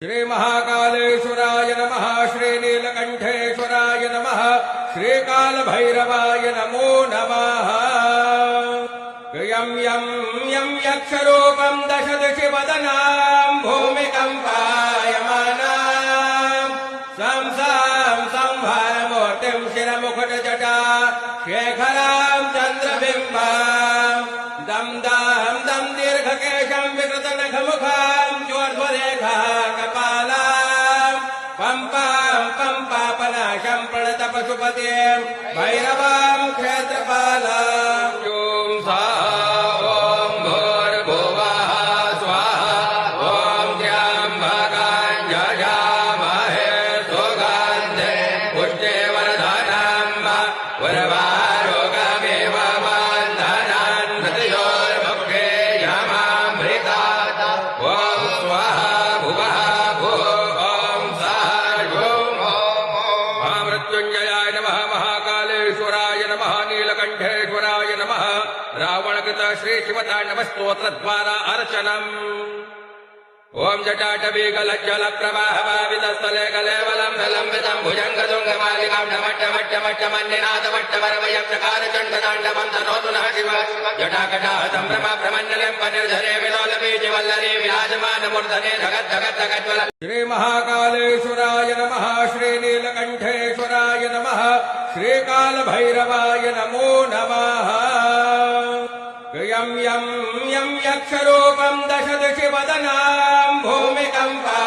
श्री महाकालेश्वराय नमः श्री नीलकंठेश्वराय नमः श्री कालभैरवाय नमो नमः यं यं यं यक्षरूपं दशदिशि वदनां भूमिकम्पायमानां सं सं संहारमूर्तिं शिरमुकुटजटा शेखरां चन्द्रबिम्बां दं दं दं दीर्घकेशं विकृतनखमुखां ज्योर्ध्वरेखा कपालां पम्पां पम्पापनाशं प्रणतपशुपतिं भैरवां क्षेत्रपालां नीलकंठेश्वराय नमः रावणकृत श्री शिवतांडवस्तोत्र द्वारा अर्चनम् ओम जटाटवीगलज्जल प्रवाह भावितस्थले कलेवलं लंबितं भुजंगदुंगमालिकां डमट्टमट्टमट्टमन्निनादमट्टवरवयं चकार चण्डताण्डवं तनोतु नः शिव जटाकटाः सम्भ्रमा प्रमण्डलं पनिर्धरे विलोलबीजवल्लरी विराजमानमूर्धने धगद्धगद्धगज्ज्वल श्री महाकालेश्वराय नमः श्री नीलकंठेश्वराय नमः श्री कालभैरवाय नमो नमः यं यं यं यक्षरूपं दशदिशि वदनां भूमिकम्पा